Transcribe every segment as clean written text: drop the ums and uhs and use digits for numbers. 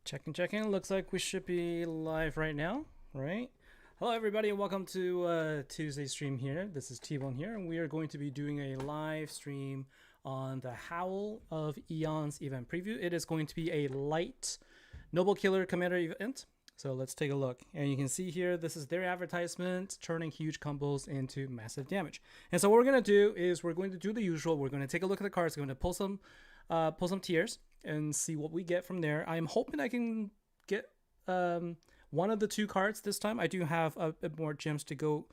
Checking. Looks like we should be live right now, right? Hello, everybody, and welcome to Tuesday stream here. This is T-Bone here, and we are going to be doing a live stream on the Howl of Eons event preview. It is going to be a light Noble Killer Commander event. So let's take a look. And you can see here, this is their advertisement, turning huge combos into massive damage. And so what we're going to do is we're going to do the usual. We're going to take a look at the cards. We're going to pull some tiers and see what we get from there. I'm hoping I can get one of the two cards this time. I do have a bit more gems to go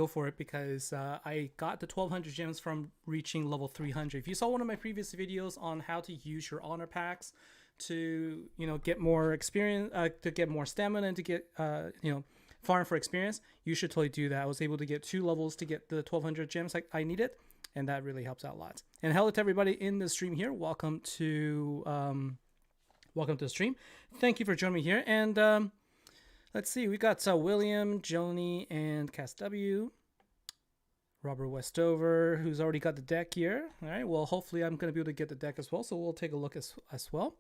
for it because I got the 1200 gems from reaching level 300. If you saw one of my previous videos on how to use your honor packs to get more experience, to get more stamina, and to get farm for experience, you should totally do that. I was able to get 2 levels to get the 1200 gems I needed, and that really helps out a lot. And hello to everybody in the stream here. Welcome to the stream. Thank you for joining me here. And let's see, we got William, Joni, and Cast W. Robert Westover, who's already got the deck here. All right, well, hopefully I'm going to be able to get the deck as well, so we'll take a look as well.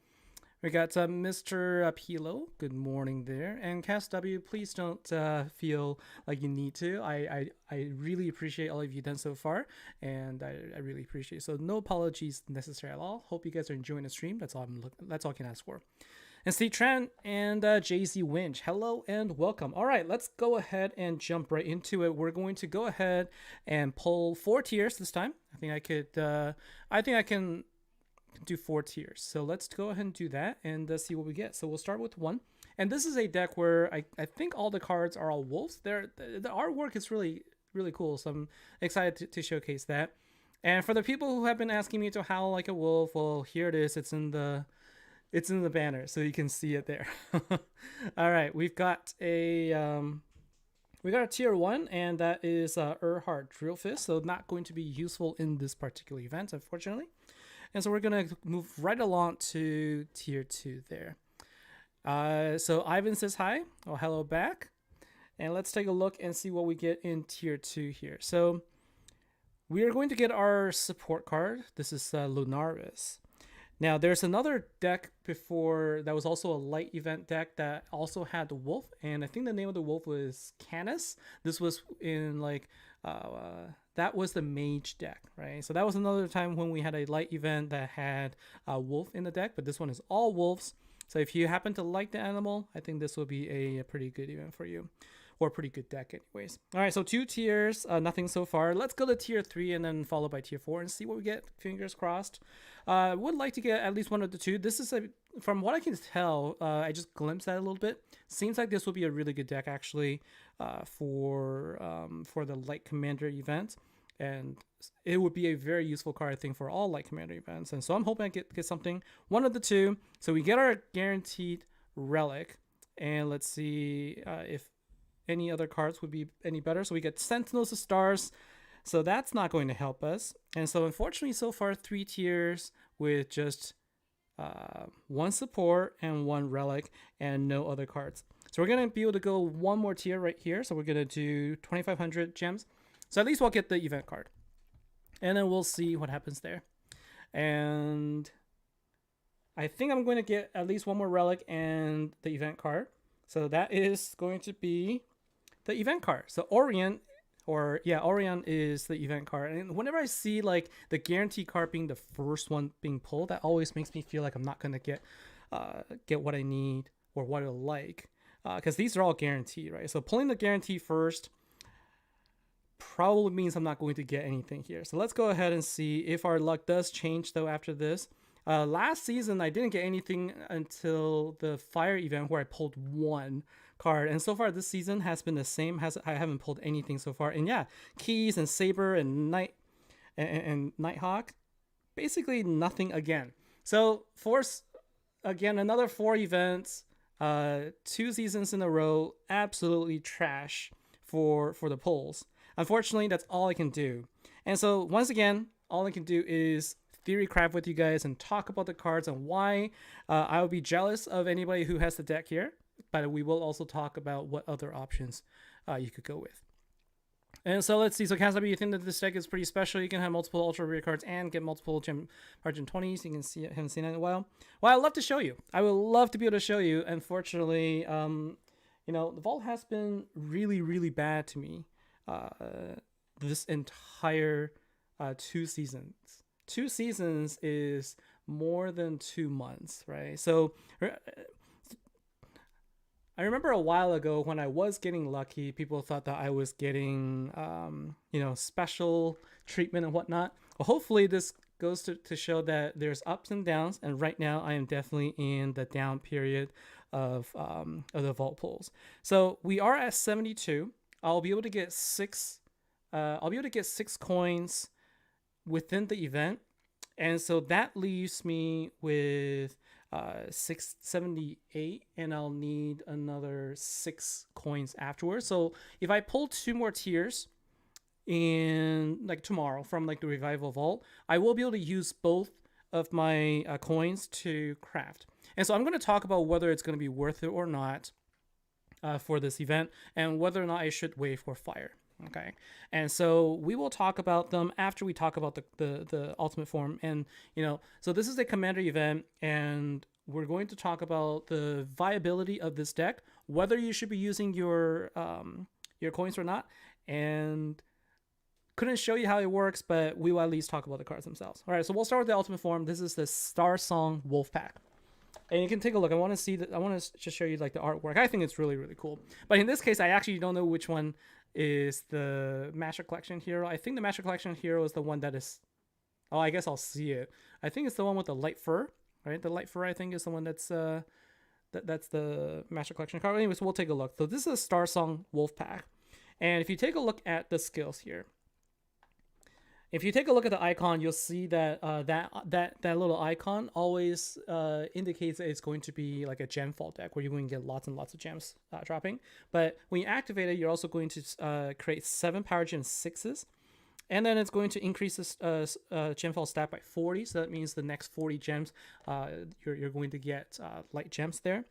We got Mr. Pilo. Good morning there. And Cast W, please don't feel like you need to. I really appreciate all of you done so far, and I really appreciate it. So no apologies necessary at all. Hope you guys are enjoying the stream. That's all I can ask for. And Steve Tran and JZ Winch, hello and welcome. All right, let's go ahead and jump right into it. We're going to go ahead and pull 4 tiers this time. I think I can do 4 tiers. So let's go ahead and do that and see what we get. So we'll start with 1. And this is a deck where I think all the cards are all wolves. The artwork is really, really cool. So I'm excited to showcase that. And for the people who have been asking me to howl like a wolf, well, here it is. It's in the banner, so you can see it there. All right, we got a tier 1, and that is Erhard Drillfist. So not going to be useful in this particular event, unfortunately. And so we're going to move right along to tier 2 there. So Ivan says hi. Oh, hello back. And let's take a look and see what we get in tier 2 here. So we are going to get our support card. This is Lunaris. Now, there's another deck before that was also a light event deck that also had the wolf. And I think the name of the wolf was Canis. This was in that was the mage deck, right? So that was another time when we had a light event that had a wolf in the deck, but this one is all wolves. So if you happen to like the animal, I think this will be a pretty good event for you, or a pretty good deck anyways. All right, so 2 tiers, nothing so far. Let's go to tier 3 and then followed by tier 4 and see what we get. Fingers crossed. Would like to get at least one of the 2. This is from what I can tell, I just glimpsed that a little bit. Seems like this will be a really good deck actually for the light commander event, and it would be a very useful card, I think, for all light commander events. And so I'm hoping I get something, one of the 2. So we get our guaranteed relic, and let's see if any other cards would be any better. So we get Sentinels of Stars. So that's not going to help us. And so unfortunately, so far 3 tiers with just 1 support and 1 relic and no other cards. So we're going to be able to go 1 more tier right here. So we're going to do 2,500 gems. So at least we'll get the event card. And then we'll see what happens there. And I think I'm going to get at least 1 more relic and the event card. So that is going to be the event card. So Orion is the event card. And whenever I see like the guarantee card being the first one being pulled, that always makes me feel like I'm not going to get what I need or what I like, because these are all guaranteed, right? So pulling the guarantee first probably means I'm not going to get anything here. So let's go ahead and see if our luck does change though after this. Last season I didn't get anything until the fire event where I pulled 1 card, and so far this season has been the same. I haven't pulled anything so far. And yeah, Keys and Saber and Nighthawk, basically nothing again. So another 4 events, 2 seasons in a row, absolutely trash for the pulls. Unfortunately, that's all I can do. And so once again, all I can do is theory craft with you guys and talk about the cards and why I would be jealous of anybody who has the deck here. But we will also talk about what other options you could go with. And so let's see. So Casabby, you think that this deck is pretty special. You can have multiple ultra rare cards and get multiple Power Gem 20s. You can see it. Haven't seen it in a while. Well, I'd love to show you. I would love to be able to show you. Unfortunately, you know, the vault has been really, really bad to me this entire 2 seasons. 2 seasons is more than 2 months, right? So I remember a while ago when I was getting lucky, people thought that I was getting, you know, special treatment and whatnot. Well, hopefully this goes to show that there's ups and downs. And right now I am definitely in the down period of the vault pulls. So we are at 72. I'll be able to get 6. I'll be able to get 6 coins within the event. And so that leaves me with 678, and I'll need another 6 coins afterwards. So if I pull 2 more tiers in like tomorrow from like the revival vault, I will be able to use both of my coins to craft. And so I'm going to talk about whether it's going to be worth it or not for this event, and whether or not I should wait for fire. Okay, and so we will talk about them after we talk about the ultimate form. And you know, so this is a commander event, and we're going to talk about the viability of this deck, whether you should be using your coins or not. And couldn't show you how it works, but we will at least talk about the cards themselves. All right, so we'll start with the ultimate form. This is the Star Song Wolf Pack. And you can take a look. I want to see that. I want to just show you like the artwork. I think it's really, really cool. But in this case, I actually don't know which one is the Master Collection hero. I think the Master Collection hero is the one that is... Oh, I guess I'll see it. I think it's the one with the light fur, right? The light fur, I think, is the one that's that's the Master Collection card. Anyways, we'll take a look. So this is a Star Song Wolf Pack. And if you take a look at the skills here, if you take a look at the icon, you'll see that that little icon always indicates that it's going to be like a gem fall deck where you're going to get lots and lots of gems dropping. But when you activate it, you're also going to create 7 Power Gem 6s. And then it's going to increase this gem fall stat by 40. So that means the next 40 gems, you're going to get light gems there.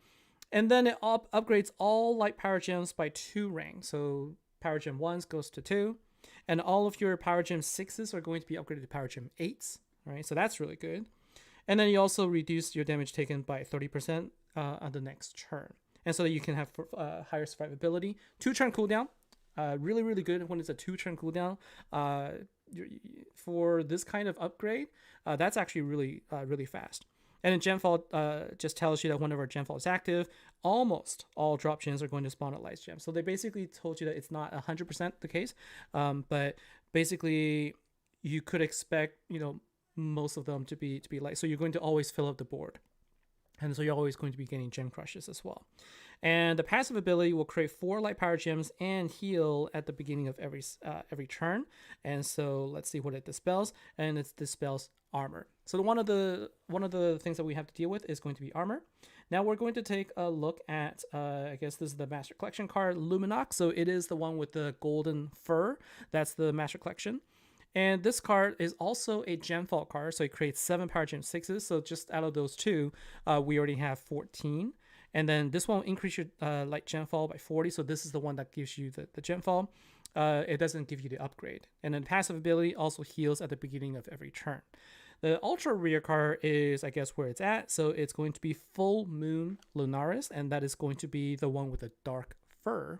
And then it upgrades all light Power Gems by 2 ranks. So Power Gem 1s goes to 2. And all of your Power Gem 6s are going to be upgraded to Power Gem 8s, right? So that's really good. And then you also reduce your damage taken by 30% on the next turn. And so that you can have higher survivability. 2-turn cooldown, really, really good when it's a 2-turn cooldown. For this kind of upgrade, that's actually really, really fast. And then Gemfall just tells you that whenever Gemfall is active, almost all drop gems are going to spawn at light gems. So they basically told you that it's not 100% the case, but basically you could expect, you know, most of them to be light. So you're going to always fill up the board, and so you're always going to be getting gem crushes as well. And the passive ability will create 4 light power gems and heal at the beginning of every turn. And so let's see what it dispels, and it dispels armor. So one of the things that we have to deal with is going to be armor. Now we're going to take a look at I guess this is the Master Collection card, Luminox. So it is the one with the golden fur. That's the Master Collection. And this card is also a Gemfall card, so it creates 7 Power Gem 6s. So just out of those 2, we already have 14. And then this one will increase your light Gemfall by 40. So this is the one that gives you the Gemfall. It doesn't give you the upgrade. And then passive ability also heals at the beginning of every turn. The ultra rare card is, I guess, where it's at. So it's going to be Full Moon Lunaris, and that is going to be the one with the dark fur.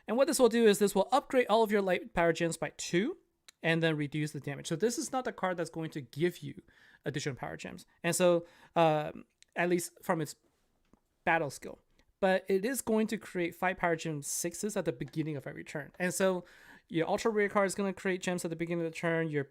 And what this will do is this will upgrade all of your light power gems by 2 and then reduce the damage. So this is not the card that's going to give you additional power gems. And so at least from its battle skill, but it is going to create 5 Power Gem 6s at the beginning of every turn. And so your ultra rare card is going to create gems at the beginning of the turn. Your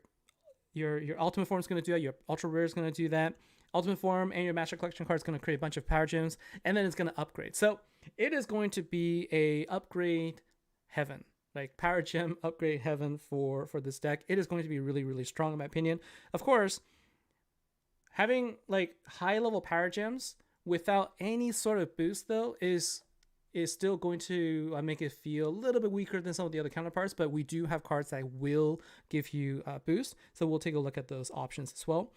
ultimate form is going to do that. Your ultra rare is going to do that. Ultimate form and your Master Collection card is going to create a bunch of power gems, and then it's going to upgrade. So it is going to be a upgrade heaven, like power gem upgrade heaven for this deck. It is going to be really, really strong in my opinion. Of course, having like high level power gems without any sort of boost though is still going to make it feel a little bit weaker than some of the other counterparts, but we do have cards that will give you a boost. So we'll take a look at those options as well.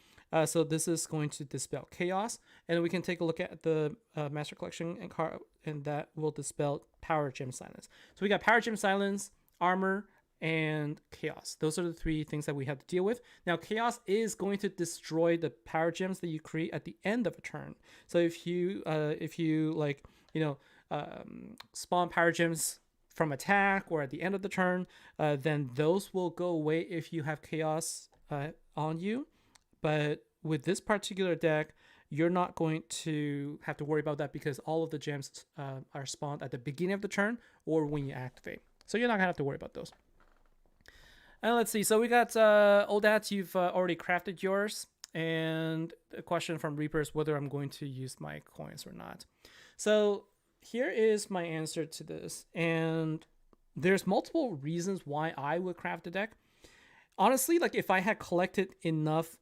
So this is going to dispel chaos, and we can take a look at the Master Collection and card, and that will dispel Power Gem Silence. So we got Power Gem Silence, armor, and chaos. Those are the 3 things that we have to deal with. Now, chaos is going to destroy the power gems that you create at the end of a turn. So if you like, spawn power gems from attack or at the end of the turn, then those will go away if you have chaos on you. But with this particular deck, you're not going to have to worry about that because all of the gems are spawned at the beginning of the turn or when you activate. So you're not gonna have to worry about those. And let's see. So we got Oldat. You've already crafted yours, and a question from Reaper is whether I'm going to use my coins or not. So here is my answer to this, and there's multiple reasons why I would craft a deck. Honestly, like if I had collected enough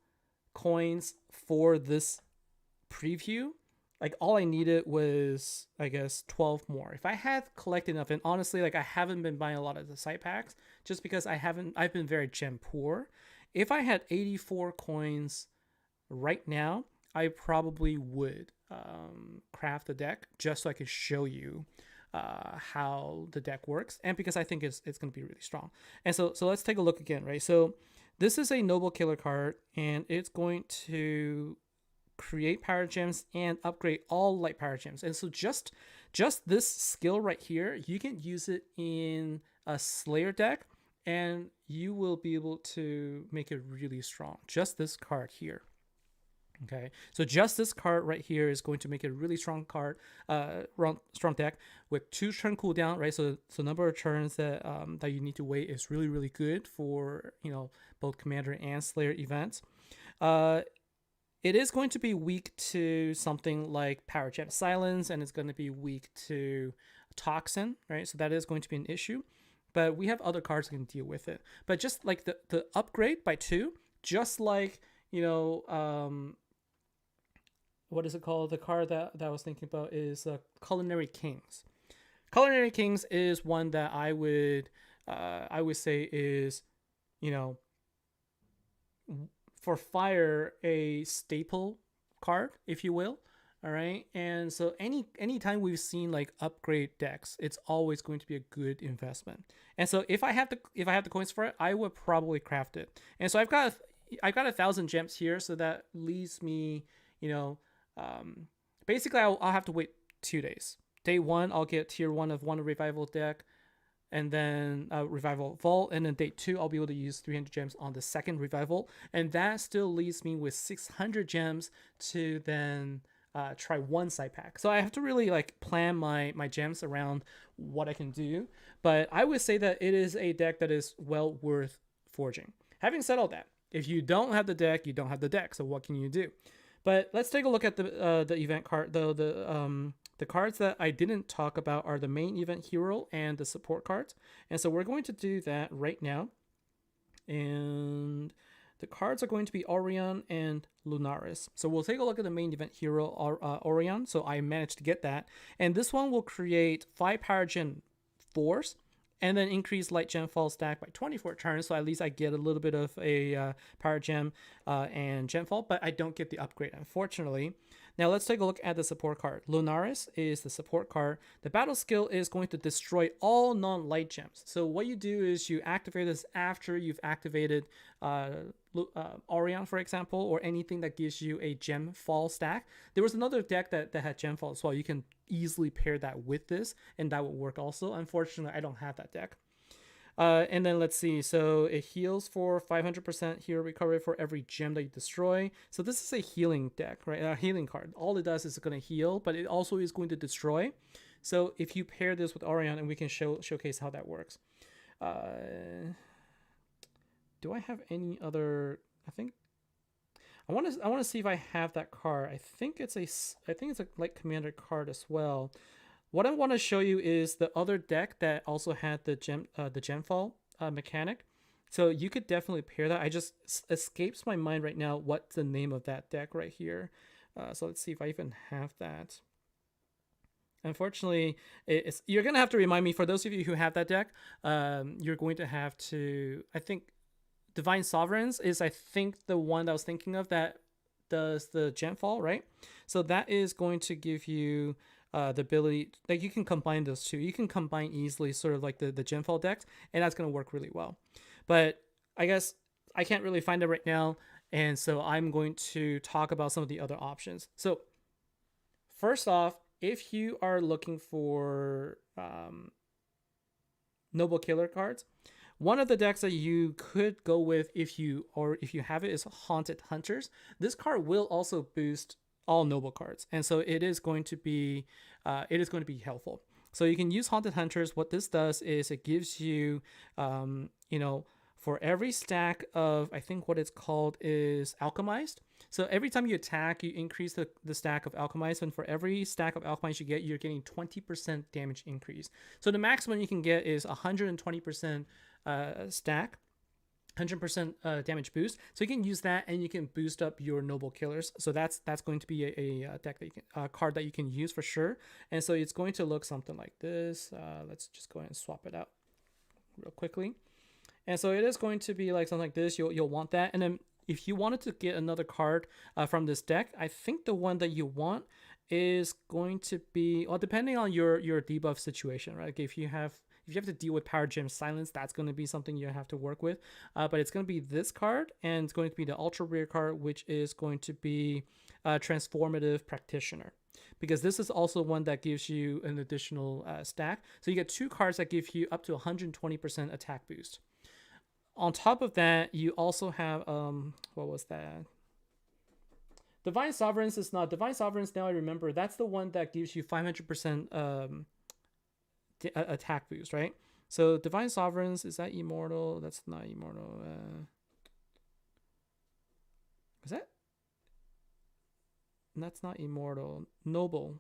coins for this preview, like all I needed was, I guess, 12 more. If I had collected enough, and honestly, like I haven't been buying a lot of the side packs just because I've been very gem poor. If I had 84 coins right now, I probably would craft the deck just so I could show you how the deck works, and because I think it's going to be really strong. And so let's take a look again, right? So this is a Noble Killer card, and it's going to create power gems and upgrade all light power gems. And so just this skill right here, you can use it in a Slayer deck, and you will be able to make it really strong. Just this card here. Okay, so just this card right here is going to make it a really strong card, strong deck with 2 turn cooldown, right? So number of turns that that you need to wait is really, really good for, both Commander and Slayer events. It is going to be weak to something like Power Gem Silence, and it's going to be weak to Toxin, right? So that is going to be an issue, but we have other cards that can deal with it. But just like the upgrade by 2, just like, what is it called? The card that I was thinking about is Culinary Kings. Culinary Kings is one that I would say is, for fire, a staple card, if you will. All right. And so anytime we've seen like upgrade decks, it's always going to be a good investment. And so if I have the coins for it, I would probably craft it. And so I've got 1,000 gems here, so that leaves me, basically I'll have to wait 2 days. Day 1, I'll get tier 1 of 1 revival deck, and then revival vault, and then day 2 I'll be able to use 300 gems on the second revival, and that still leaves me with 600 gems to then try 1 side pack. So I have to really like plan my gems around what I can do, but I would say that it is a deck that is well worth forging. Having said all that, if you don't have the deck, you don't have the deck, so what can you do? But let's take a look at the event card. The cards that I didn't talk about are the main event hero and the support cards. And so we're going to do that right now. And the cards are going to be Orion and Lunaris. So we'll take a look at the main event hero, Orion. So I managed to get that. And this one will create 5 power gen 4s, and then increase light gem fall stack by 24 turns. So at least I get a little bit of a power gem and gem fall, but I don't get the upgrade, unfortunately. Now let's take a look at the support card. Lunaris is the support card. The battle skill is going to destroy all non-light gems. So what you do is you activate this after you've activated Orion, for example, or anything that gives you a gem fall stack. There was another deck that had gem fall as well. You can easily pair that with this, and that will work also. Unfortunately, I don't have that deck. And then let's see. So it heals for 500% hero recovery for every gem that you destroy. So this is a healing deck, right? A healing card. All it does is going to heal, but it also is going to destroy. So if you pair this with Orion, and we can showcase how that works. Do I have any other? I want to see if I have that card. I think it's a light commander card as well. What I want to show you is the other deck that also had the gemfall mechanic. So you could definitely pair that. I just escapes my mind right now what's the name of that deck right here. So let's see if I even have that. Unfortunately, you're going to have to remind me. For those of you who have that deck, you're going to have to, I think, Divine Sovereigns is, I think, the one that I was thinking of that does the gemfall, right? So that is going to give you the ability, like you can combine those two. You can combine easily sort of like the Genfall decks, and that's going to work really well. But I guess I can't really find it right now, and so I'm going to talk about some of the other options. So first off, if you are looking for Noble Killer cards, one of the decks that you could go with if you have it is Haunted Hunters. This card will also boost all Noble cards, and so it is going to be helpful. So you can use Haunted Hunters. What this does is it gives you, for every stack of, I think what it's called is Alchemized. So every time you attack, you increase the stack of Alchemized, and for every stack of Alchemized you get, you're getting 20% damage increase. So the maximum you can get is 120% stack, 100% damage boost. So you can use that, and you can boost up your Noble Killers. So that's going to be a deck that you can, card that you can use for sure. And so it's going to look something like this. Let's just go ahead and swap it out real quickly. And so it is going to be like something like this. You'll want that. And then if you wanted to get another card from this deck, I think the one that you want is going to be, well, depending on your debuff situation, right? If you have to deal with Power Gem Silence, that's going to be something you have to work with. But it's going to be this card, and it's going to be the ultra rare card, which is going to be Transformative Practitioner, because this is also one that gives you an additional stack. So you get two cards that give you up to 120% attack boost. On top of that, you also have, what was that? Divine Sovereigns is not. Divine Sovereigns, now I remember, that's the one that gives you 500% attack boost, right? So Divine Sovereigns, is that Immortal? That's not Immortal. Is that? That's not Immortal. Noble.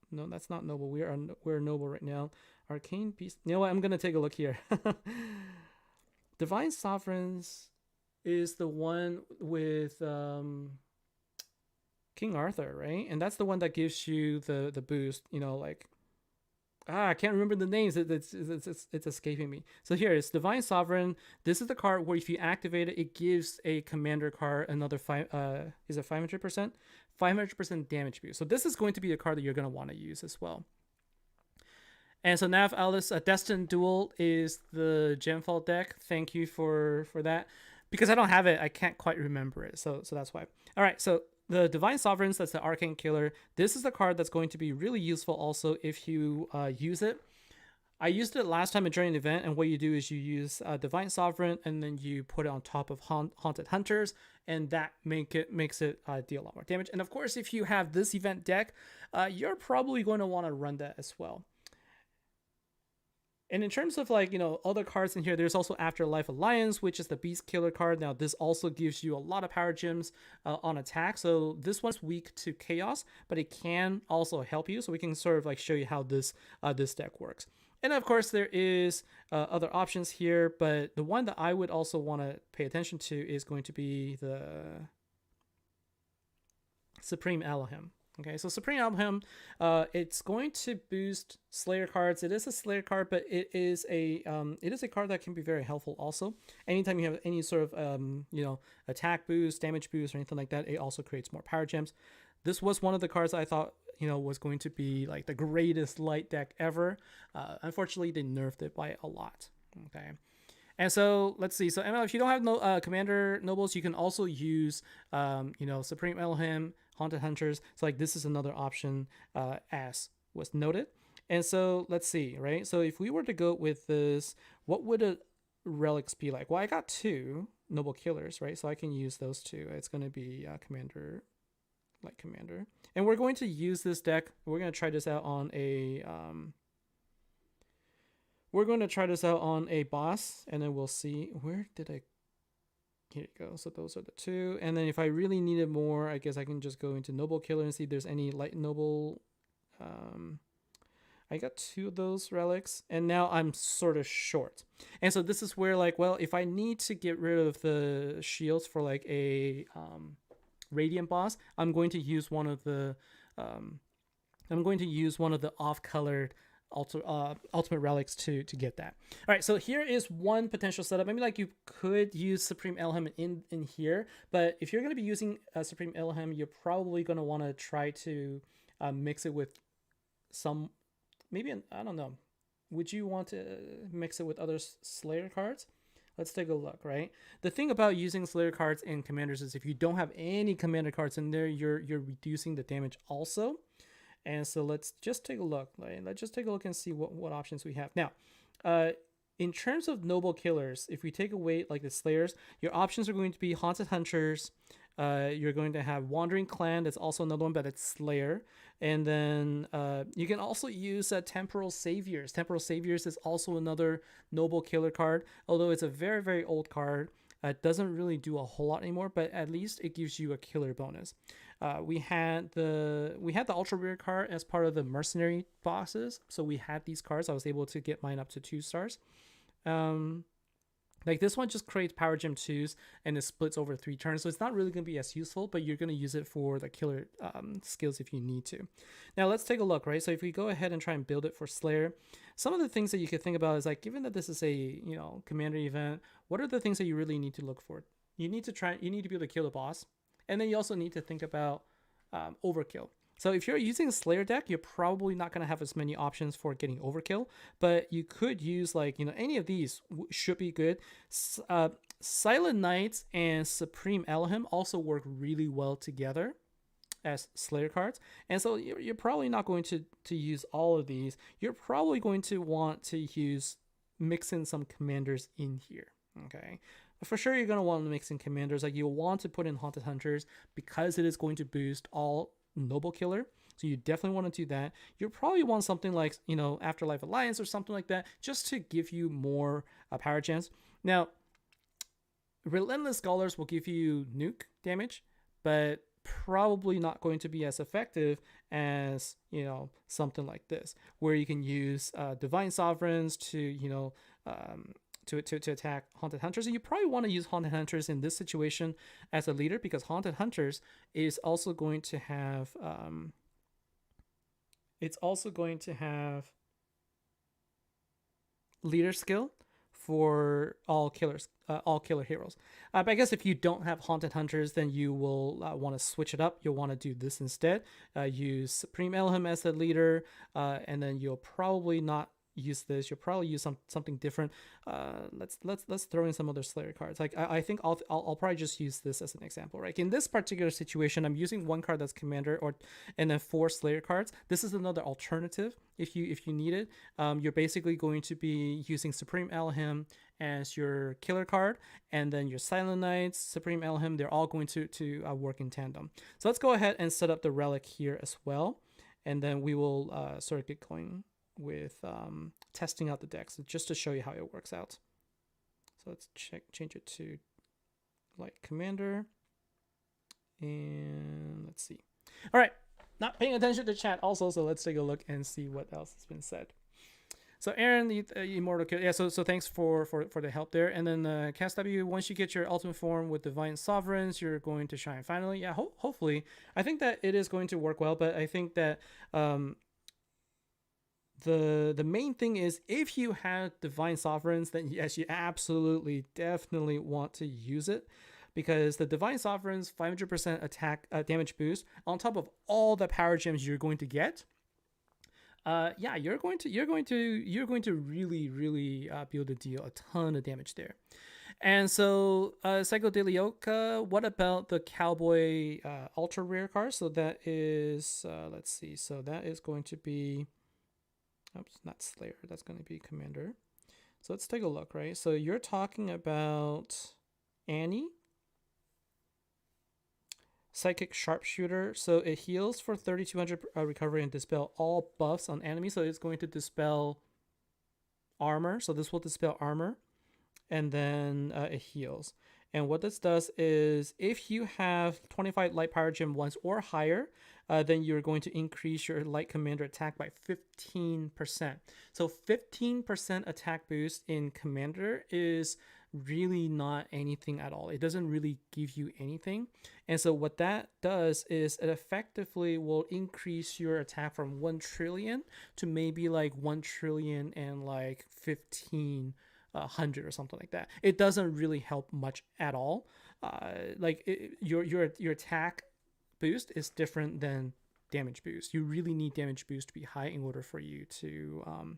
No, that's not Noble. We're Noble right now. Arcane Beast. You know what? I'm going to take a look here. Divine Sovereigns is the one with King Arthur, right? And that's the one that gives you the boost, like, I can't remember the names. It's escaping me. So here it's Divine Sovereign. This is the card where if you activate it, it gives a commander card another is it 500%? 500% damage boost. So this is going to be a card that you're going to want to use as well. And so Nav Alice, Destined Duel is the Genfall deck. Thank you for that. Because I don't have it, I can't quite remember it. So that's why. All right, so the Divine Sovereigns, that's the Arcane Killer. This is the card that's going to be really useful also if you use it. I used it last time during an event, and what you do is you use Divine Sovereign, and then you put it on top of Haunted Hunters, and that makes it deal a lot more damage. And of course, if you have this event deck, you're probably going to want to run that as well. And in terms of other cards in here, there's also Afterlife Alliance, which is the Beast Killer card. Now, this also gives you a lot of power gems on attack. So this one's weak to Chaos, but it can also help you. So we can sort of show you how this deck works. And of course, there is other options here, but the one that I would also want to pay attention to is going to be the Supreme Elohim. Okay, so Supreme Elohim, it's going to boost Slayer cards. It is a Slayer card, but it is a card that can be very helpful also. Anytime you have any sort of attack boost, damage boost, or anything like that, it also creates more power gems. This was one of the cards I thought was going to be like the greatest light deck ever. Unfortunately, they nerfed it by a lot. Okay. And so let's see. So if you don't have Commander Nobles, you can also use Supreme Elohim, Haunted Hunters. So this is another option as was noted. And so let's see, right? So if we were to go with this, what would a relics be like? Well, I got two Noble Killers, right? So I can use those two. It's going to be Commander, Light Commander. And we're going to use this deck. We're going to try this out on a boss, and then we'll see. Where did I? Here you go. So those are the two. And then if I really needed more, I guess I can just go into Noble Killer and see if there's any Light Noble. I got two of those relics, and now I'm sort of short. And so this is where if I need to get rid of the shields for a Radiant boss, I'm going to use one of the off-colored ultimate relics to get that. All right, so here is one potential setup. Maybe you could use Supreme Elohim in here, but if you're going to be using Supreme Elohim, you're probably going to want to try to mix it with some, maybe, I don't know. Would you want to mix it with other Slayer cards? Let's take a look, right? The thing about using Slayer cards in Commanders is if you don't have any Commander cards in there, you're reducing the damage also. And so let's just take a look. Right? Let's just take a look and see what options we have. Now, in terms of noble killers, if we take away like the Slayers, your options are going to be Haunted Hunters. You're going to have Wandering Clan. That's also another one, but it's Slayer. And then you can also use Temporal Saviors. Temporal Saviors is also another noble killer card, although it's a very, very old card. It doesn't really do a whole lot anymore, but at least it gives you a killer bonus. We had the ultra rare card as part of the mercenary boxes, so we had these cards. I was able to get mine up to 2 stars. Like this one just creates power gem 2s and it splits over 3 turns, so it's not really going to be as useful, but you're going to use it for the killer skills if you need to. Now let's take a look, right? So if we go ahead and try and build it for Slayer, some of the things that you could think about is like, given that this is a commander event, what are the things that you really need to look for? You need to be able to kill the boss, and then you also need to think about overkill. So if you're using a Slayer deck, you're probably not going to have as many options for getting overkill, but you could use like, any of these should be good. Silent Knights and Supreme Elohim also work really well together as Slayer cards. And so you're probably not going to use all of these. You're probably going to want to mix in some commanders in here. Okay. For sure, you're going to want to mix in commanders. Like you'll want to put in Haunted Hunters because it is going to boost all noble killer, so you definitely want to do that. You probably want something like Afterlife Alliance or something like that, just to give you more power gems. Now, Relentless Scholars will give you nuke damage, but probably not going to be as effective as something like this, where you can use Divine Sovereigns to to attack Haunted Hunters. And you probably want to use Haunted Hunters in this situation as a leader, because Haunted Hunters is also going to have leader skill for all killers, all killer heroes. But I guess if you don't have Haunted Hunters, then you will want to switch it up. You'll want to do this instead. Use Supreme Elohim as the leader, and then you'll probably not use this. You'll probably use something different. Let's throw in some other Slayer cards. Like I think I'll probably just use this as an example, right? In this particular situation, I'm using 1 card that's commander, and then 4 Slayer cards. This is another alternative if you need it. You're basically going to be using Supreme Elohim as your killer card, and then your Silent Knights, Supreme Elohim, they're all going to work in tandem. So let's go ahead and set up the relic here as well, and then we will sort of get going with testing out the deck, so just to show you how it works out. So let's change it to light commander, and let's see. All right, not paying attention to chat also, so let's take a look and see what else has been said. So Aaron, the Immortal Kill, yeah, so thanks for the help there. And then Cast W, once you get your ultimate form with Divine Sovereigns, you're going to shine finally. Yeah, hopefully. I think that it is going to work well, but I think that the main thing is, if you have Divine Sovereigns, then yes, you absolutely definitely want to use it, because the Divine Sovereigns 500% attack damage boost on top of all the power gems you're going to get. Yeah, you're going to really be able to deal a ton of damage there. And so Psychodelioca, what about the Cowboy ultra rare card? So that is let's see, so that is going to be, oops, not Slayer, that's going to be Commander. So let's take a look, right? So you're talking about Annie, Psychic Sharpshooter. So it heals for 3200 recovery and dispel all buffs on enemies. So it's going to dispel armor. So this will dispel armor, and then it heals. And what this does is, if you have 25 light power gem 1s or higher, then you're going to increase your light commander attack by 15%. So 15% attack boost in commander is really not anything at all. It doesn't really give you anything. And so what that does is it effectively will increase your attack from 1 trillion to maybe like 1 trillion and like 1500 or something like that. It doesn't really help much at all. Your attack boost is different than damage boost. You really need damage boost to be high in order for you to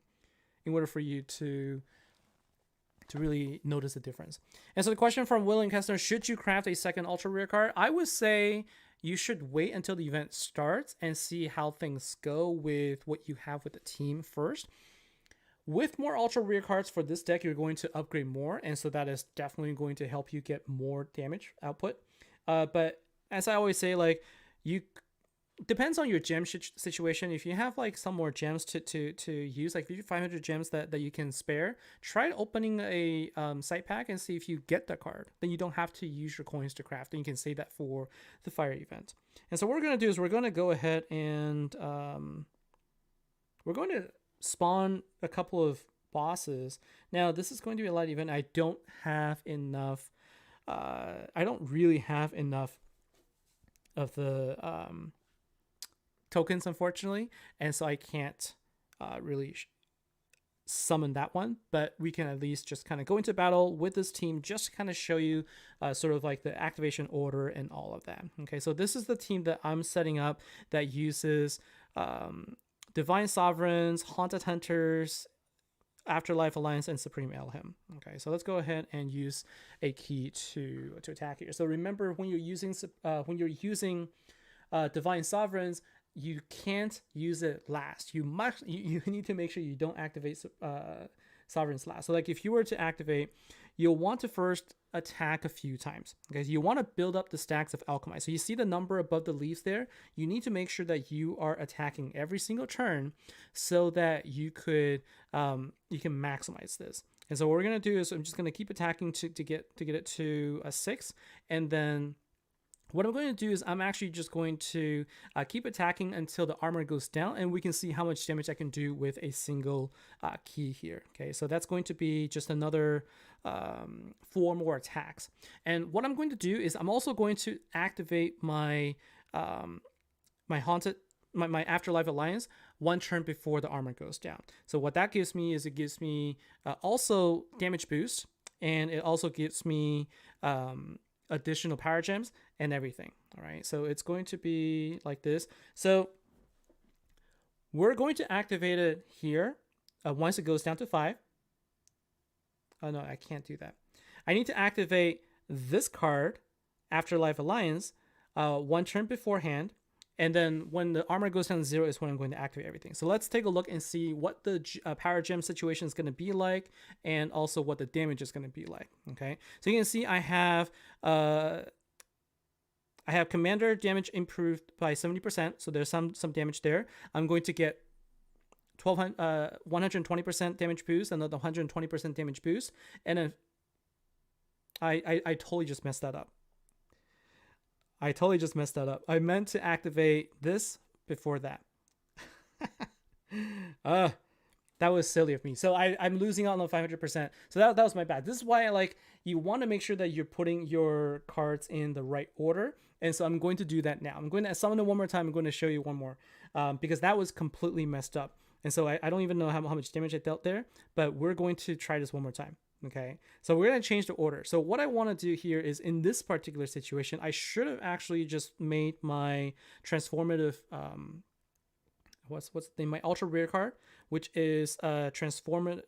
really notice the difference. And so the question from William Kessler, should you craft a second ultra rare card? I would say you should wait until the event starts and see how things go with what you have with the team first. With more ultra rare cards for this deck, you're going to upgrade more, and so that is definitely going to help you get more damage output. But as I always say, like, depends on your gem situation. If you have like some more gems to use, like if you have 500 gems that you can spare, try opening a site pack and see if you get the card. Then you don't have to use your coins to craft, and you can save that for the fire event. And so what we're going to do is we're going to go ahead and we're going to spawn a couple of bosses. Now this is going to be a light event. I don't have enough. I don't really have enough of the tokens, unfortunately, and so I can't really summon that one, but we can at least just kind of go into battle with this team just to kind of show you sort of like the activation order and all of that. Okay, so this is the team that I'm setting up that uses Divine Sovereigns, Haunted Hunters, Afterlife Alliance, and Supreme Elohim. Okay, so let's go ahead and use a key to attack here. So remember, when you're using Divine Sovereigns, you can't use it last. You need to make sure you don't activate Sovereigns last. So like if you were to activate, you'll want to first attack a few times. Okay, so you want to build up the stacks of Alchemy. So you see the number above the leaves there. You need to make sure that you are attacking every single turn so that you can maximize this. And so what we're gonna do is I'm just gonna keep attacking to get it to a 6, and then what I'm going to do is I'm actually just going to keep attacking until the armor goes down, and we can see how much damage I can do with a single key here. Okay, so that's going to be just another 4 more attacks. And what I'm going to do is I'm also going to activate my my Afterlife Alliance 1 turn before the armor goes down. So what that gives me is it gives me also damage boost, and it also gives me additional power gems and everything. All right, so it's going to be like this. So we're going to activate it here once it goes down to 5. Oh no, I can't do that. I need to activate this card, Afterlife Alliance, 1 turn beforehand, and then when the armor goes down to 0 is when I'm going to activate everything. So let's take a look and see what the power gem situation is going to be like, and also what the damage is going to be like. Okay, so you can see I have commander damage improved by 70%, so there's some damage there. I'm going to get 120% damage boost, another 120% damage boost, and then I totally just messed that up. I meant to activate this before that. That was silly of me. So I'm losing out on 500%. So that was my bad. This is why you want to make sure that you're putting your cards in the right order. And so I'm going to do that now. I'm going to summon it one more time. I'm going to show you one more because that was completely messed up. And so I don't even know how much damage I dealt there, but we're going to try this one more time. Okay, so we're going to change the order. So what I want to do here is, in this particular situation, I should have actually just made my transformative, what's the name? My ultra rare card, which is transformative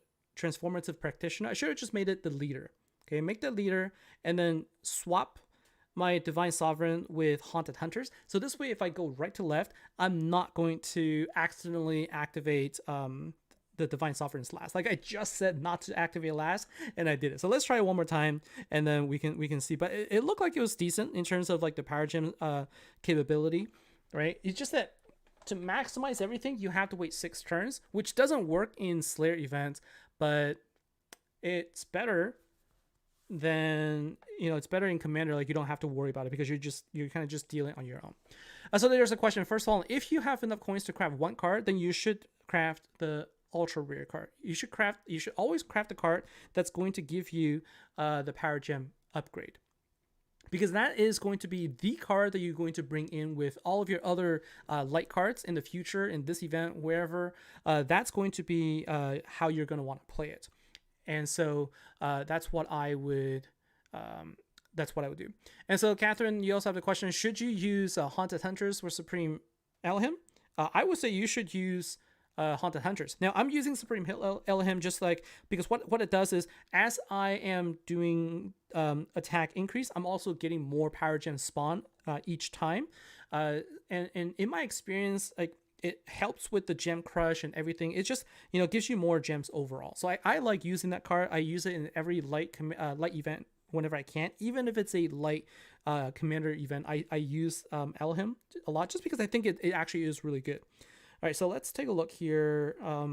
practitioner. I should have just made it the leader. Okay, make the leader, and then swap my Divine Sovereign with Haunted Hunters. So this way, if I go right to left, I'm not going to accidentally activate the Divine Sovereigns last. Like I just said not to activate last, and I did it. So let's try it one more time, and then we can see. But it looked like it was decent in terms of like the power gem capability, right? It's just that to maximize everything, you have to wait 6 turns, which doesn't work in Slayer events, but it's better than, it's better in Commander. Like you don't have to worry about it because you're kind of just dealing on your own. So there's a question. First of all, if you have enough coins to craft 1 card, then you should craft the ultra rare card. You should always craft a card that's going to give you the power gem upgrade, because that is going to be the card that you're going to bring in with all of your other light cards in the future, in this event, wherever. That's going to be how you're going to want to play it. And so that's what I would do. And so Catherine, you also have the question, should you use Haunted Hunters or Supreme Elhim, I would say you should use Haunted Hunters. Now I'm using Supreme Elhim just like because what it does is as I am doing attack increase, I'm also getting more power gem spawn each time, and in my experience, like it helps with the gem crush and everything. It just gives you more gems overall. So I like using that card. I use it in every light event whenever I can, even if it's a light commander event. I use Elhim a lot just because I think it actually is really good. All right, so let's take a look here. I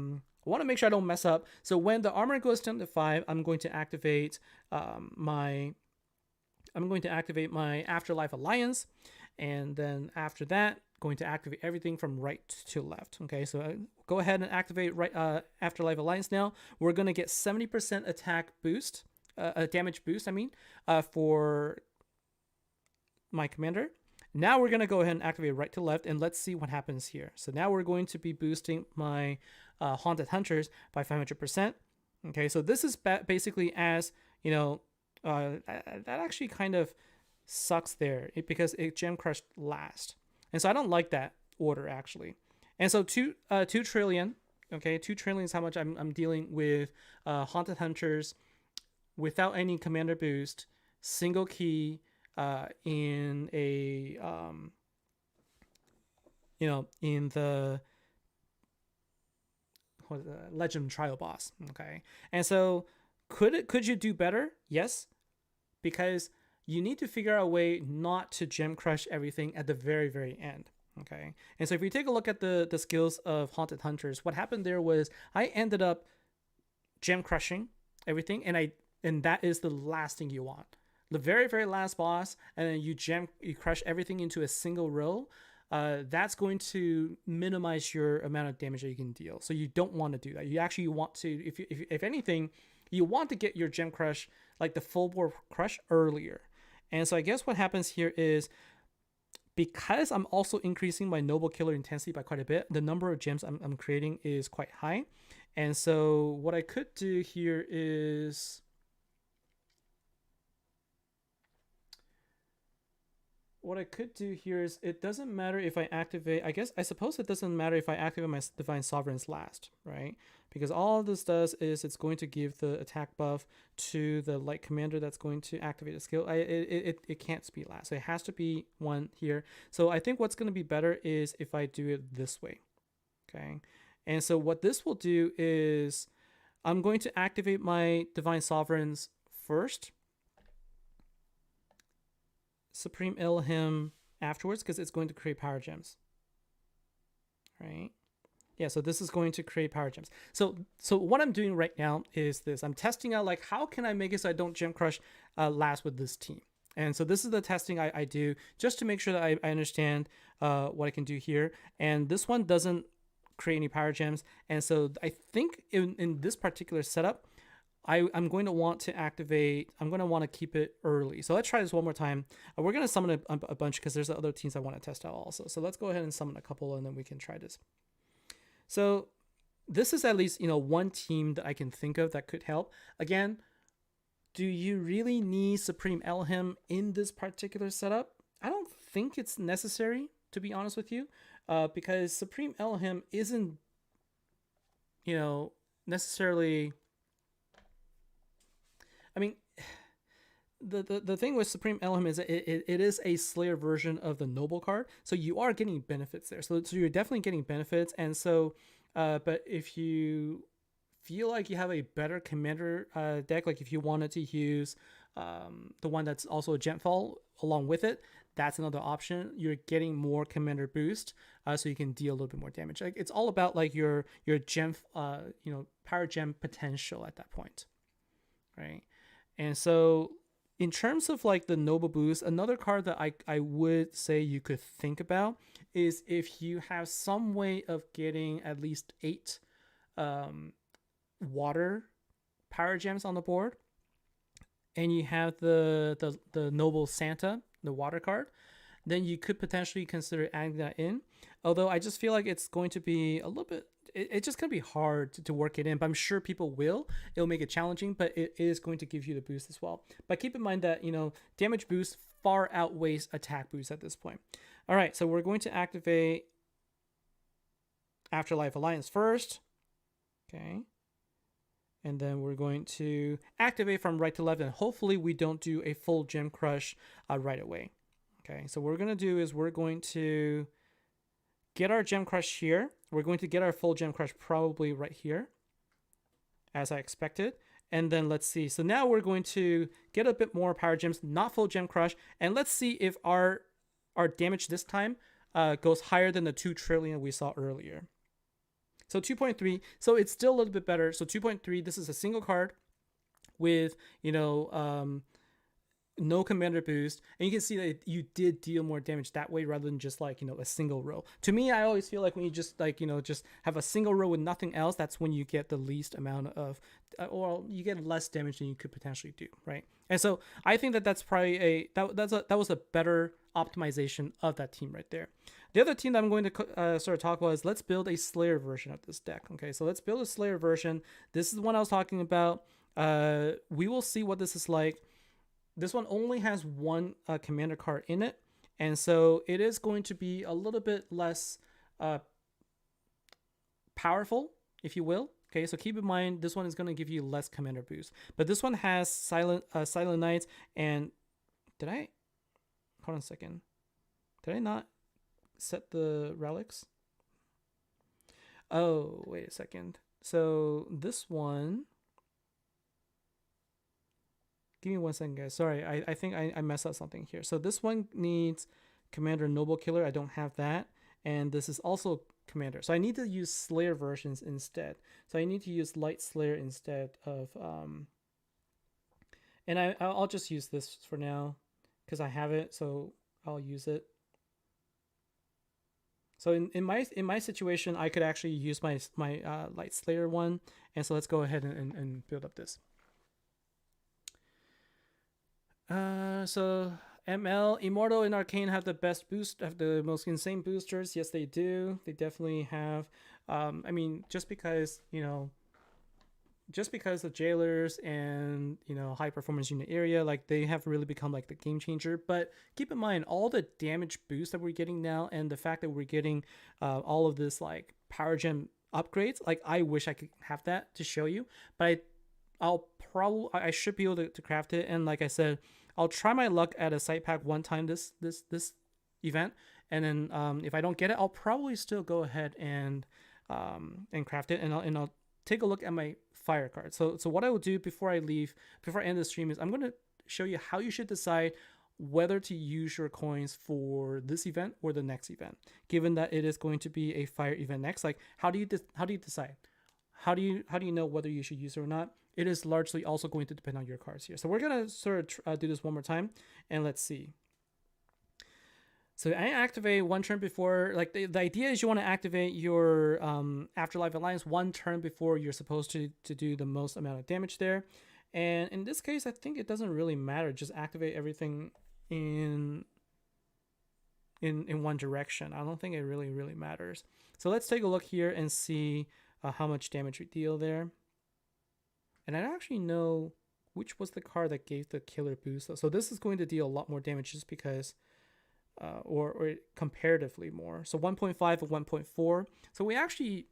want to make sure I don't mess up. So when the armor goes down to 5, I'm going to activate my Afterlife Alliance, and then after that, going to activate everything from right to left. Okay, so go ahead and activate Afterlife Alliance now. We're going to get 70% attack boost, damage boost, for my commander. Now we're going to go ahead and activate right to left, and let's see what happens here. So now we're going to be boosting my Haunted Hunters by 500%. Okay, so this is basically as, that actually kind of sucks there because it gem crushed last. And so I don't like that order, actually. And so 2 trillion, okay, 2 trillion is how much I'm dealing with Haunted Hunters without any commander boost, single key, in a in the Legend Trial boss. Okay, and so could you do better? Yes, because you need to figure out a way not to gem crush everything at the very end. Okay, and so if we take a look at the skills of Haunted Hunters, what happened there was I ended up gem crushing everything, and that is the last thing you want. The very last boss, and then you crush everything into a single row. That's going to minimize your amount of damage that you can deal. So you don't want to do that. You actually want to, if anything, you want to get your gem crush, like the full bore crush, earlier. And so I guess what happens here is, because I'm also increasing my Noble Killer intensity by quite a bit, the number of gems I'm creating is quite high. And so what I could do here is, it doesn't matter if I activate, I suppose it doesn't matter if I activate my Divine Sovereigns last, right? Because all this does is it's going to give the attack buff to the light commander that's going to activate a skill. It can't be last. So it has to be one here. So I think what's going to be better is if I do it this way, okay? And so what this will do is I'm going to activate my Divine Sovereigns first, Supreme Elhim afterwards, because it's going to create power gems, right? Yeah, so this is going to create power gems. So what I'm doing right now is this. I'm testing out, like, how can I make it so I don't gem crush last with this team? And so this is the testing I do just to make sure that I understand what I can do here. And this one doesn't create any power gems. And so I think in this particular setup, I'm going to want to activate, I'm going to want to keep it early. So let's try this one more time. We're going to summon a bunch because there's other teams I want to test out also. So let's go ahead and summon a couple, and then we can try this. So this is at least, one team that I can think of that could help. Again, do you really need Supreme Elhim in this particular setup? I don't think it's necessary, to be honest with you, because Supreme Elhim isn't, necessarily... I mean, the thing with Supreme Elhim is it is a Slayer version of the Noble card, so you are getting benefits there. So you're definitely getting benefits, and so, but if you feel like you have a better commander deck, like if you wanted to use the one that's also a Gemfall along with it, that's another option. You're getting more commander boost, so you can deal a little bit more damage. Like, it's all about like your gem, power gem potential at that point, right? And so in terms of like the Noble boost, another card that I would say you could think about is if you have some way of getting at least 8 water power gems on the board, and you have the Noble Santa, the water card, then you could potentially consider adding that in. Although I just feel like it's going to be a little bit, it's just going to be hard to work it in, but I'm sure people will. It'll make it challenging, but it is going to give you the boost as well. But keep in mind that, damage boost far outweighs attack boost at this point. All right, so we're going to activate Afterlife Alliance first. Okay. And then we're going to activate from right to left, and hopefully we don't do a full Gem Crush right away. Okay, so what we're going to do is we're going to get our Gem Crush here. We're going to get our full Gem Crush probably right here, as I expected. And then let's see. So now we're going to get a bit more Power Gems, not full Gem Crush. And let's see if our damage this time goes higher than the 2 trillion we saw earlier. So 2.3, so it's still a little bit better. So 2.3, this is a single card with, no commander boost, and you can see that you did deal more damage that way rather than just like, a single row. To me, I always feel like when you just like, just have a single row with nothing else, that's when you get the least amount of, or you get less damage than you could potentially do, right? And so I think that that's probably that was a better optimization of that team right there. The other team that I'm going to sort of talk about is let's build a Slayer version of this deck. Okay, so let's build a Slayer version. This is the one I was talking about. We will see what this is like. This one only has one commander card in it, and so it is going to be a little bit less powerful, if you will. Okay, so keep in mind this one is going to give you less commander boost, but this one has silent knights. And hold on a second, did I not set the relics? Oh, wait a second. So this one, give me 1 second, guys. Sorry, I think I messed up something here. So this one needs Commander Noble Killer. I don't have that. And this is also Commander. So I need to use Slayer versions instead. So I need to use Light Slayer instead of... And I'll just use this for now because I have it. So I'll use it. So in my situation, I could actually use my Light Slayer one. And so let's go ahead and build up this. So ML, Immortal, and Arcane have the best boost, have the most insane boosters. Yes, they do. They definitely have. I mean, just because the jailers and high performance unit area, like they have really become like the game changer. But keep in mind all the damage boost that we're getting now, and the fact that we're getting all of this like power gem upgrades. Like I wish I could have that to show you, but I should be able to craft it. And like I said, I'll try my luck at a site pack one time this event, and then if I don't get it, I'll probably still go ahead and craft it, and I'll take a look at my fire card. So what I will do before I end the stream is I'm going to show you how you should decide whether to use your coins for this event or the next event, given that it is going to be a fire event next. Like how do you decide? How do you know whether you should use it or not? It is largely also going to depend on your cards here. So we're going to sort of do this one more time, and let's see. So I activate 1 turn before, like the idea is you want to activate your Afterlife Alliance 1 turn before you're supposed to do the most amount of damage there. And in this case, I think it doesn't really matter. Just activate everything in one direction. I don't think it really matters. So let's take a look here and see how much damage we deal there. And I don't actually know which was the card that gave the killer boost. So this is going to deal a lot more damage just because, or comparatively more. So 1.5 and 1.4. So we actually,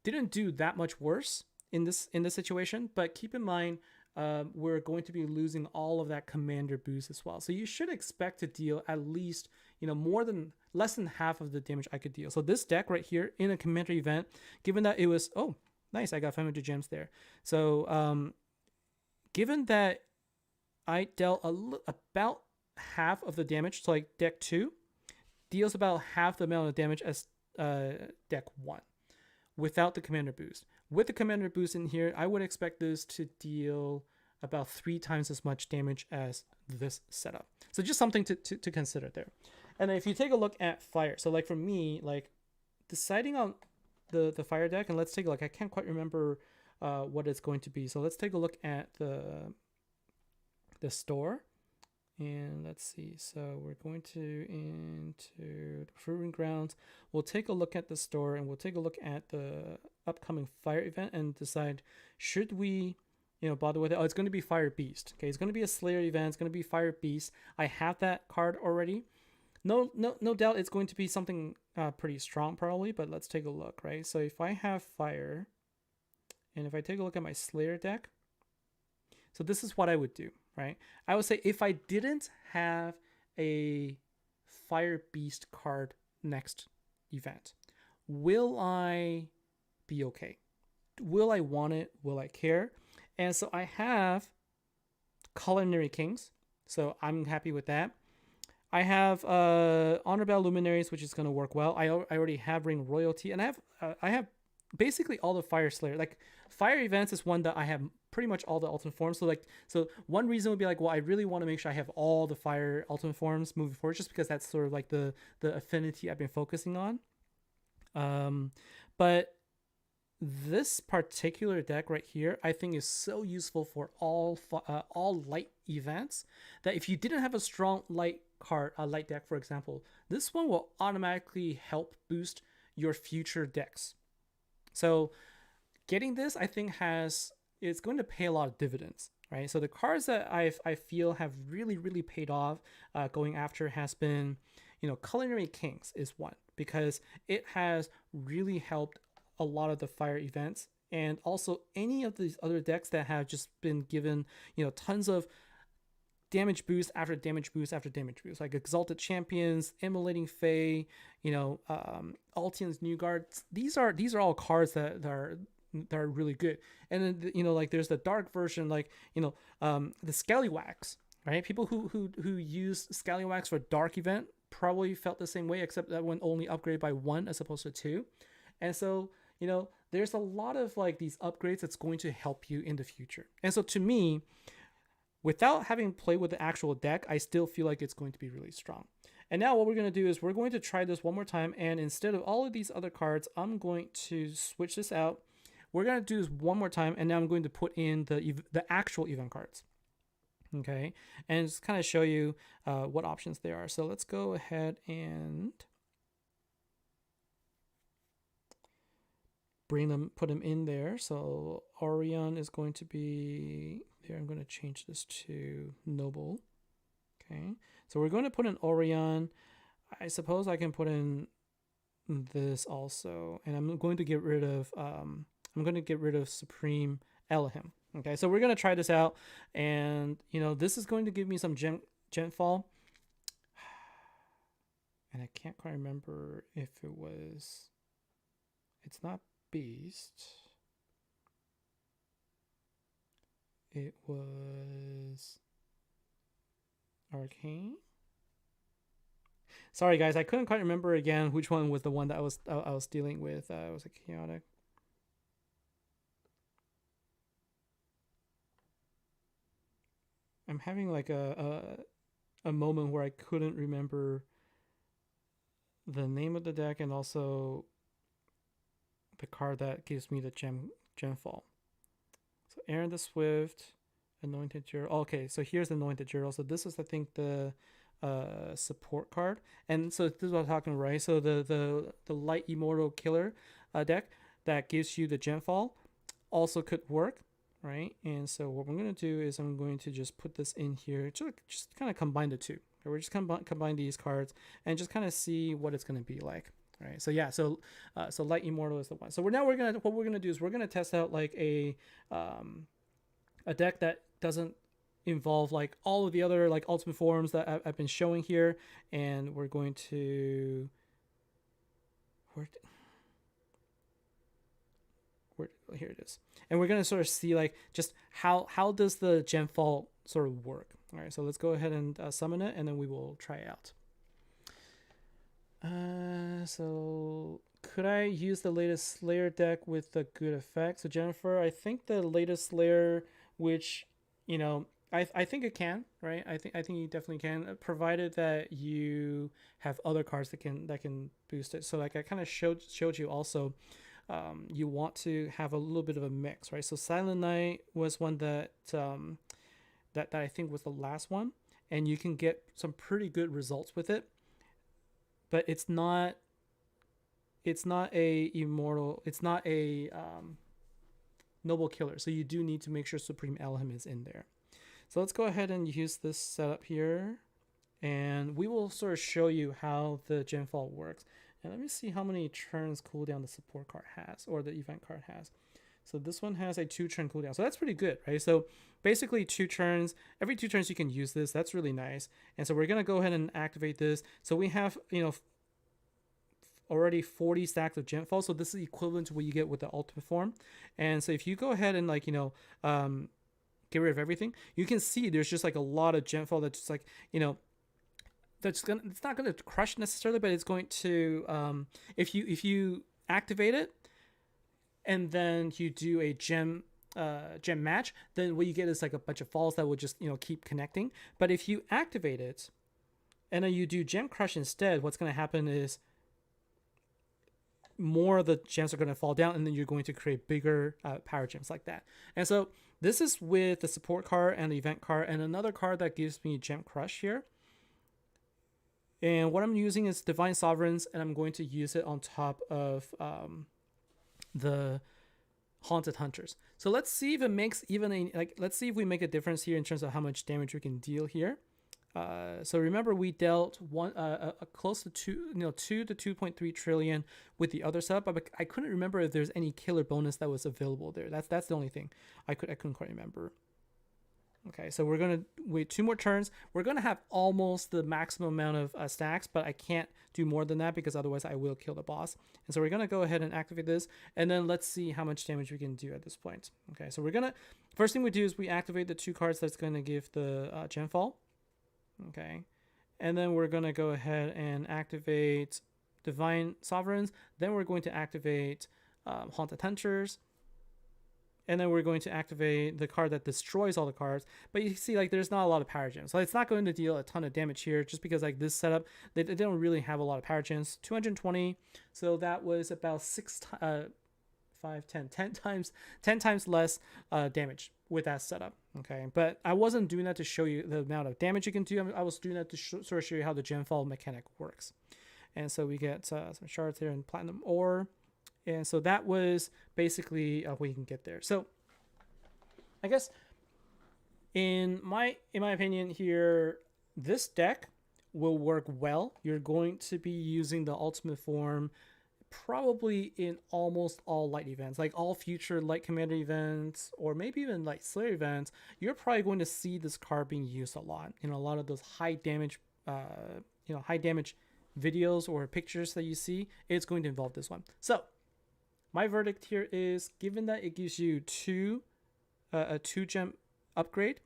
didn't do that much worse in this situation. But keep in mind, we're going to be losing all of that commander boost as well. So you should expect to deal at least, less than half of the damage I could deal. So this deck right here in a commander event, given that it was, oh, nice, I got 500 gems there. So given that I dealt about half of the damage, so like deck 2 deals about half the amount of damage as deck 1 without the commander boost. With the commander boost in here, I would expect this to deal about 3 times as much damage as this setup. So just something to consider there. And if you take a look at fire, so like for me, like deciding on the fire deck, and let's take a look. I can't quite remember what it's going to be. So let's take a look at the store, and let's see. So we're going into the Proving Grounds. We'll take a look at the store, and we'll take a look at the upcoming fire event and decide, should we bother with it? Oh, it's going to be Fire Beast. Okay, it's going to be a Slayer event. It's going to be Fire Beast. I have that card already. no doubt it's going to be something pretty strong probably, but let's take a look, right? So if I have fire, and if I take a look at my Slayer deck, so this is what I would do, right? I would say if I didn't have a Fire Beast card next event, will I be okay? Will I want it? Will I care? And so I have Culinary Kings, so I'm happy with that. I have Honor Bell Luminaries, which is going to work well. I already have Ring Royalty, and I have basically all the Fire Slayer. Like Fire Events is one that I have pretty much all the ultimate forms. So one reason would be like, well, I really want to make sure I have all the Fire ultimate forms moving forward, just because that's sort of like the affinity I've been focusing on. But this particular deck right here, I think, is so useful for all light events that if you didn't have a strong light card, a light deck, for example, this one will automatically help boost your future decks. So getting this, I think, it's going to pay a lot of dividends, right? So the cards that I feel have really paid off going after has been, Culinary Kings is one, because it has really helped a lot of the fire events, and also any of these other decks that have just been given, tons of damage boost after damage boost after damage boost, like Exalted Champions, Immolating Fae, Altian's New Guard. These are all cards that are really good. And then like there's the dark version, like the Scallywags, right? People who use Scallywags for dark event probably felt the same way, except that one only upgraded by 1 as opposed to 2. And so there's a lot of like these upgrades that's going to help you in the future. And so to me, without having played with the actual deck, I still feel like it's going to be really strong. And now what we're going to do is we're going to try this one more time, and instead of all of these other cards, I'm going to switch this out. We're going to do this one more time, and now I'm going to put in the actual event cards. Okay, and just kind of show you what options there are. So let's go ahead and put them in there. So Orion is going to be there. I'm going to change this to Noble. Okay, so we're going to put in Orion. I suppose I can put in this also, and I'm going to get rid of Supreme Elohim. Okay, so we're going to try this out, and this is going to give me some Genfall, and I can't quite remember if it's not Beast. It was Arcane. Sorry guys, I couldn't quite remember again which one was the one that I was dealing with. It was a chaotic. I'm having like a moment where I couldn't remember the name of the deck and also the card that gives me the Gemfall. So Aaron the Swift, Anointed Gerald. Okay, so here's Anointed Gerald. So this is, I think, the support card. And so this is what I'm talking about, right? So the Light Immortal Killer deck that gives you the Gemfall also could work, right? And so what I'm going to do is I'm going to just put this in here to just kind of combine the two. We're just combine these cards and just kind of see what it's going to be like. Right. So yeah. So Light Immortal is the one. So what we're gonna do is we're gonna test out like a deck that doesn't involve like all of the other like ultimate forms that I've been showing here, and we're going to here it is, and we're gonna sort of see like just how does the Gemfall sort of work. All right. So let's go ahead and summon it, and then we will try it out. So could I use the latest Slayer deck with a good effect? So Jennifer, I think the latest Slayer, which I think it can, right? I think you definitely can, provided that you have other cards that can boost it. So like I kind of showed you also, you want to have a little bit of a mix, right? So Silent Night was one that that I think was the last one, and you can get some pretty good results with it. But it's not a immortal. It's not a noble killer. So you do need to make sure Supreme Elohim is in there. So let's go ahead and use this setup here, and we will sort of show you how the Genfall works. And let me see how many turns cooldown the support card has, or the event card has. So this one has a 2-turn cooldown. So that's pretty good, right? So basically 2 turns. Every 2 turns you can use this. That's really nice. And so we're going to go ahead and activate this. So we have, already 40 stacks of Genfall. So this is equivalent to what you get with the ultimate form. And so if you go ahead and get rid of everything, you can see there's just like a lot of Genfall that's just like, it's not going to crush necessarily, but it's going to, if you activate it, and then you do a gem match, then what you get is like a bunch of falls that will just keep connecting. But if you activate it and then you do gem crush instead, what's going to happen is more of the gems are going to fall down, and then you're going to create bigger power gems like that. And so this is with the support card and the event card, and another card that gives me gem crush here. And what I'm using is Divine Sovereigns, and I'm going to use it on top of the Haunted Hunters. So let's see if it makes let's see if we make a difference here in terms of how much damage we can deal here. So remember, we dealt close to 2 to 2.3 trillion with the other setup, but I couldn't remember if there's any killer bonus that was available there. That's the only thing I couldn't quite remember. Okay, so we're gonna wait 2 more turns. We're gonna have almost the maximum amount of stacks, but I can't do more than that because otherwise I will kill the boss. And so we're gonna go ahead and activate this, and then let's see how much damage we can do at this point. Okay, so first thing we do is we activate the 2 cards that's gonna give the Genfall. Okay, and then we're gonna go ahead and activate Divine Sovereigns. Then we're going to activate Haunted Hunters. And then we're going to activate the card that destroys all the cards. But you see, there's not a lot of power gems. So it's not going to deal a ton of damage here, just because this setup, they don't really have a lot of power gems. 220. So that was about 10 times less damage with that setup. Okay, but I wasn't doing that to show you the amount of damage you can do. I was doing that to sort of show you how the Genfall mechanic works. And so we get some shards here and platinum ore. And so that was basically what you can get there. So I guess in my opinion here, this deck will work well. You're going to be using the ultimate form probably in almost all light events, like all future light commander events, or maybe even light slayer events. You're probably going to see this card being used a lot in a lot of those high damage videos or pictures that you see. It's going to involve this one. So my verdict here is, given that it gives you a 2-gem upgrade,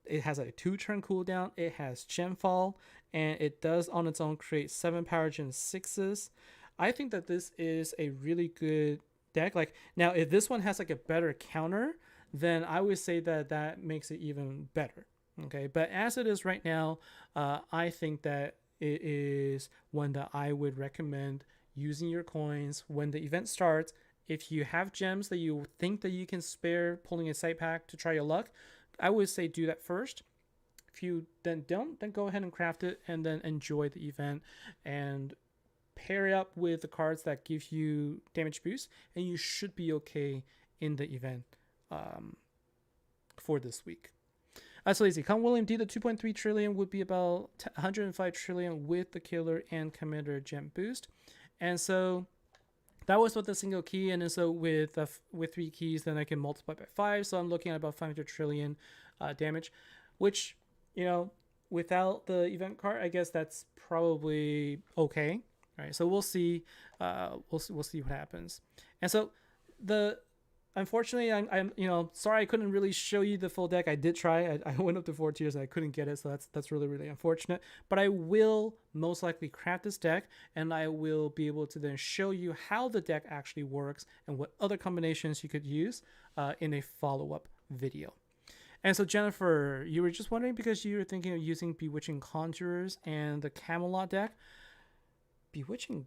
it has a 2-turn cooldown, it has Genfall, and it does on its own create 7 power gem 6s. I think that this is a really good deck. Now, if this one has a better counter, then I would say that makes it even better. Okay, but as it is right now, I think that it is one that I would recommend using your coins when the event starts. If you have gems that you think that you can spare pulling a side pack to try your luck, I would say do that first. If you then don't, then go ahead and craft it and then enjoy the event and pair it up with the cards that give you damage boost, and you should be okay in the event for this week. So easy. Count William D, the 2.3 trillion would be about 105 trillion with the killer and commander gem boost. And so that was with a single key, and then so with 3 keys, then I can multiply by 5. So I'm looking at about 500 trillion damage, which, without the event card, I guess that's probably okay. All right, so we'll see. We'll see what happens. And so unfortunately, I'm sorry I couldn't really show you the full deck. I did try. I went up to 4 tiers and I couldn't get it, so that's really, really unfortunate. But I will most likely craft this deck, and I will be able to then show you how the deck actually works and what other combinations you could use in a follow-up video. And so Jennifer, you were just wondering because you were thinking of using Bewitching Conjurers and the Camelot deck. Bewitching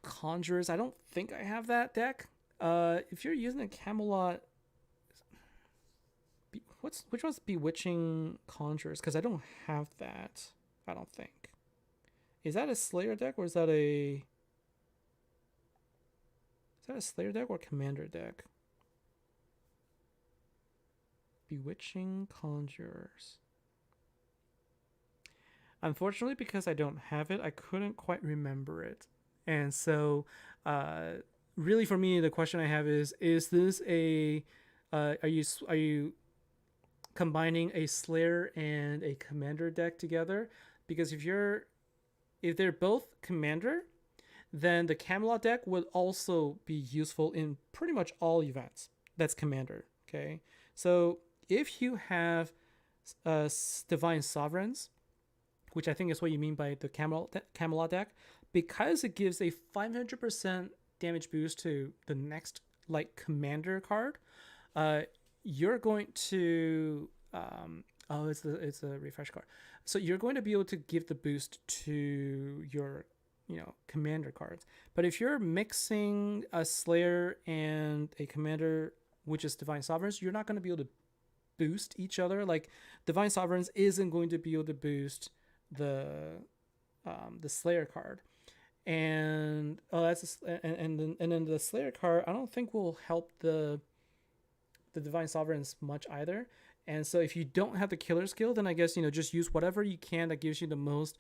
Conjurers, I don't think I have that deck. If you're using a Camelot, which one's Bewitching Conjurers? Because I don't have that. I don't think. Is that a Slayer deck, or is that a Slayer deck or Commander deck? Bewitching Conjurers. Unfortunately, because I don't have it, I couldn't quite remember it. And so, really, for me, the question I have is this a are you combining a Slayer and a Commander deck together? Because if they're both Commander, then the Camelot deck would also be useful in pretty much all events. That's Commander. Okay, so if you have Divine Sovereigns, which I think is what you mean by the Camelot deck, because it gives a 500% damage boost to the next like Commander card. You're going to it's a refresh card, so you're going to be able to give the boost to your commander cards. But if you're mixing a Slayer and a commander, which is Divine Sovereigns, you're not going to be able to boost each other. Like Divine Sovereigns isn't going to be able to boost the Slayer card, and then the Slayer card I don't think will help the Divine Sovereigns much either. And so if you don't have the killer skill, then I guess just use whatever you can that gives you the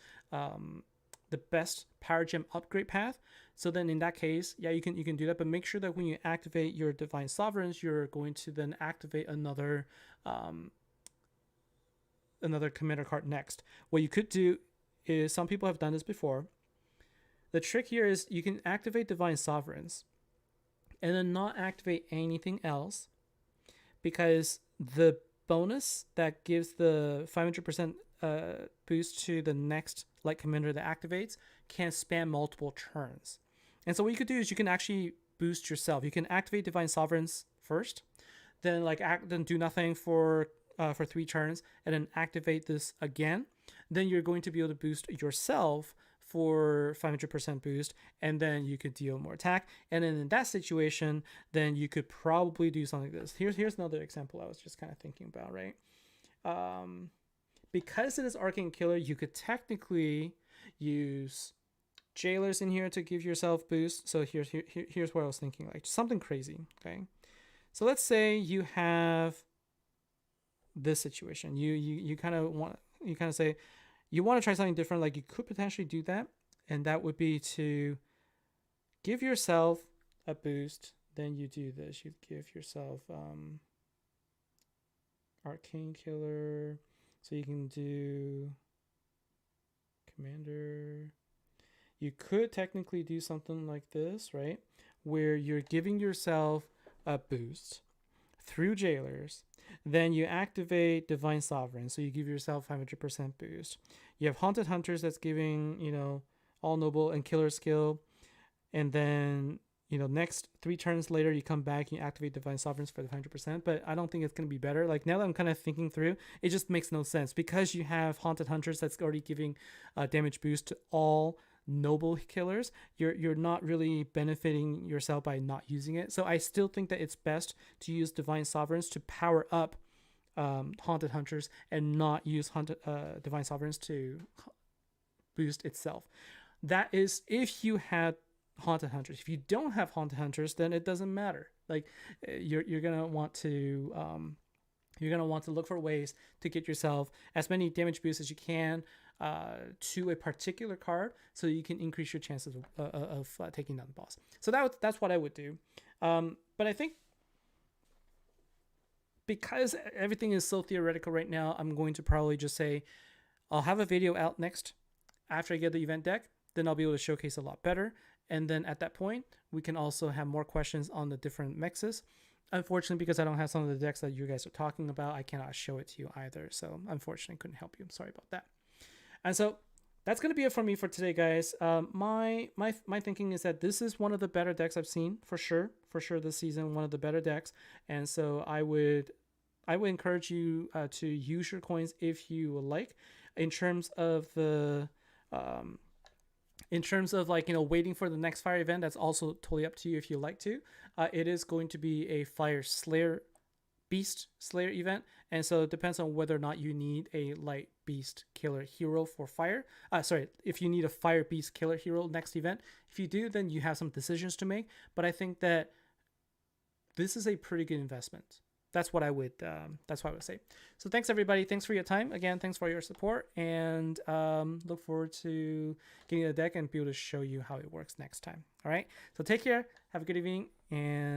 best power gem upgrade path. So then in that case, yeah, you can do that, but make sure that when you activate your Divine Sovereigns, you're going to then activate another commander card next. What you could do is, some people have done this before. The trick here is you can activate Divine Sovereigns and then not activate anything else, because the bonus that gives the 500% boost to the next light commander that activates can span multiple turns. And so what you could do is you can actually boost yourself. You can activate Divine Sovereigns first, then then do nothing for 3 turns, and then activate this again. Then you're going to be able to boost yourself for 500% boost, and then you could deal more attack. And then in that situation, then you could probably do something like this. Here's another example I was just kind of thinking about, right? Because it is Arcane Killer, you could technically use Jailers in here to give yourself boost. So here's what I was thinking, like something crazy, okay? So let's say you have this situation. You kind of say you want to try something different. Like you could potentially do that, and that would be to give yourself a boost. Then you do this. You give yourself Arcane Killer, so you can do Commander. You could technically do something like this, right? Where you're giving yourself a boost through Jailers. Then you activate Divine Sovereign, so you give yourself 500% boost. You have Haunted Hunters that's giving, all noble and killer skill. And then, next 3 turns later, you come back, you activate Divine Sovereigns for the 100%. But I don't think it's going to be better. Like, now that I'm kind of thinking through, it just makes no sense. Because you have Haunted Hunters that's already giving damage boost to all noble killers, you're not really benefiting yourself by not using it. So I still think that it's best to use Divine Sovereigns to power up Haunted Hunters, and not use Divine Sovereigns to boost itself. That is if you had Haunted Hunters. If you don't have Haunted Hunters, then it doesn't matter. Like you're gonna want to look for ways to get yourself as many damage boosts as you can to a particular card, so you can increase your chances of taking down the boss. So that's what I would do. But I think because everything is so theoretical right now, I'm going to probably just say I'll have a video out next after I get the event deck. Then I'll be able to showcase a lot better. And then at that point, we can also have more questions on the different mixes. Unfortunately, because I don't have some of the decks that you guys are talking about, I cannot show it to you either. So unfortunately, couldn't help you. I'm sorry about that. And so that's going to be it for me for today, guys. My thinking is that this is one of the better decks I've seen for sure this season, one of the better decks. And so I would encourage you to use your coins if you would like. In terms of waiting for the next fire event, that's also totally up to you if you like to. It is going to be a Fire Slayer Beast Slayer event, and so it depends on whether or not you need a light beast killer hero for fire. If you need a fire beast killer hero next event. If you do, then you have some decisions to make, but I think that this is a pretty good investment. that's what I would say. So thanks everybody. Thanks for your time. Again, thanks for your support, and look forward to getting the deck and be able to show you how it works next time. All right. So take care. Have a good evening, and